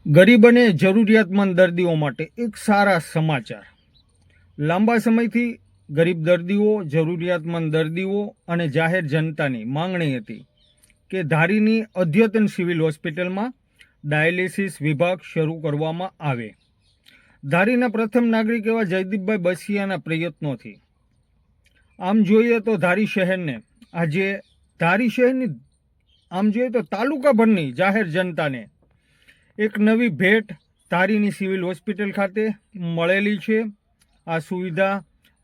ગરીબ અને જરૂરિયાતમંદ દર્દીઓ માટે એક સારા સમાચાર. લાંબા સમયથી ગરીબ દર્દીઓ, જરૂરિયાતમંદ દર્દીઓ અને જાહેર જનતાની માંગણી હતી કે ધારીની અદ્યતન સિવિલ હોસ્પિટલમાં ડાયાલિસિસ વિભાગ શરૂ કરવામાં આવે. ધારીના પ્રથમ નાગરિક એવા જયદીપભાઈ બસિયાના પ્રયત્નોથી આમ જોઈએ તો ધારી શહેરની આમ જોઈએ તો તાલુકાભરની જાહેર જનતાને એક નવી ભેટ ધારીની સિવિલ હોસ્પિટલ ખાતે મળેલી છે. આ સુવિધા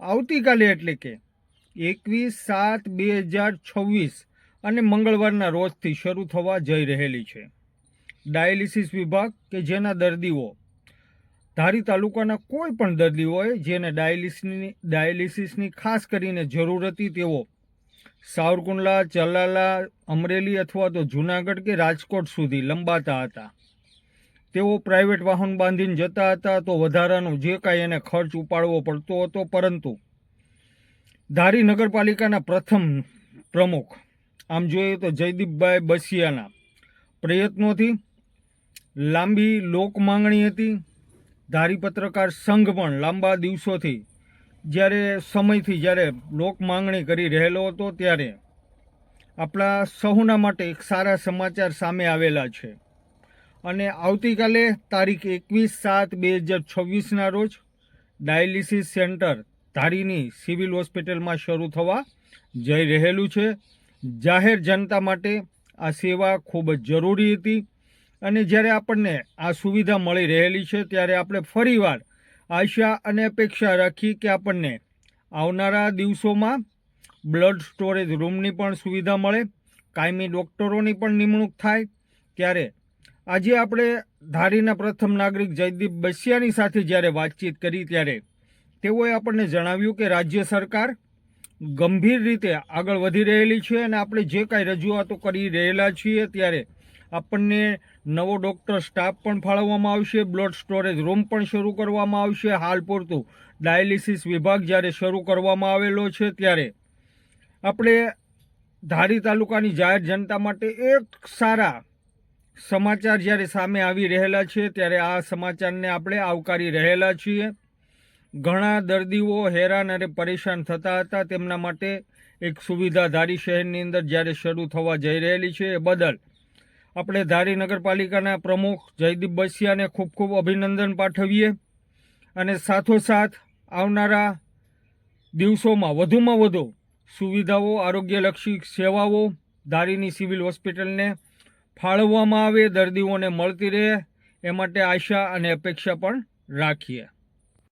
આવતીકાલે એટલે કે 21/7/2026 અને મંગળવારના રોજથી શરૂ થવા જઈ રહેલી છે. ડાયાલિસિસ વિભાગ કે જેના દર્દીઓ ધારી તાલુકાના કોઈ પણ દર્દી હોય જેને ડાયાલિસિસની ખાસ કરીને જરૂર હતી, તેઓ સાવરકુંડલા, ચલાલા, અમરેલી અથવા તો જૂનાગઢ કે રાજકોટ સુધી લંબાતા હતા. તેઓ પ્રાઇવેટ વાહન બાંધીને જતા હતા, તો વધારાનો જે કાંઈ એને ખર્ચ ઉપાડવો પડતો હતો. પરંતુ ધારી નગરપાલિકાના પ્રથમ પ્રમુખ આમ જોઈએ તો જયદીપભાઈ બસિયાના પ્રયત્નોથી લાંબી લોક માંગણી હતી. ધારી પત્રકાર સંઘ પણ લાંબા દિવસોથી જ્યારે લોક માંગણી કરી રહેલો હતો, ત્યારે આપણા સૌના માટે એક સારા સમાચાર સામે આવેલા છે. અને આવતીકાલે તારીખ 21/7/2026ના રોજ ડાયાલિસિસ સેન્ટર ધારીની સિવિલ હોસ્પિટલમાં શરૂ થવા જઈ રહેલું છે. જાહેર જનતા માટે આ સેવા ખૂબ જ જરૂરી હતી અને જ્યારે આપણને આ સુવિધા મળી રહેલી છે, ત્યારે આપણે ફરીવાર આશા અને અપેક્ષા રાખી કે આપણને આવનારા દિવસોમાં બ્લડ સ્ટોરેજ રૂમની પણ સુવિધા મળે, કાયમી ડૉક્ટરોની પણ નિમણૂક થાય. ત્યારે આજે આપણે ધારીના પ્રથમ નાગરિક જયદીપ બસિયાની સાથે જ્યારે વાતચીત કરી, ત્યારે તેઓએ આપણને જણાવ્યું કે રાજ્ય સરકાર ગંભીર રીતે આગળ વધી રહેલી છે અને આપણે જે કાંઈ રજૂઆતો કરી રહેલા છીએ, ત્યારે આપણને નવો ડૉક્ટર સ્ટાફ પણ ફાળવવામાં આવશે, બ્લડ સ્ટોરેજ રૂમ પણ શરૂ કરવામાં આવશે. હાલ પૂરતું ડાયાલિસિસ વિભાગ જ્યારે શરૂ કરવામાં આવેલો છે, ત્યારે આપણે ધારી તાલુકાની જાહેર જનતા માટે એક સારા સમાચાર જ્યારે સામે આવી રહેલા છે, ત્યારે આ સમાચારને આપણે આવકારી રહેલા છીએ. ઘણા દર્દીઓ હેરાન અને પરેશાન થતા હતા, તેમના માટે એક સુવિધા ધારી શહેરની અંદર જ્યારે શરૂ થવા જઈ રહેલી છે, એ બદલ આપણે ધારી નગરપાલિકાના પ્રમુખ જયદીપ બસિયાને ખૂબ ખૂબ અભિનંદન પાઠવીએ અને સાથોસાથ આવનારા દિવસોમાં વધુમાં વધુ સુવિધાઓ, આરોગ્યલક્ષી સેવાઓ ધારીની સિવિલ હોસ્પિટલને ફાળવવામાં આવે, દર્દીઓને મળતી રહે, એ માટે આશા અને અપેક્ષા પણ રાખીએ.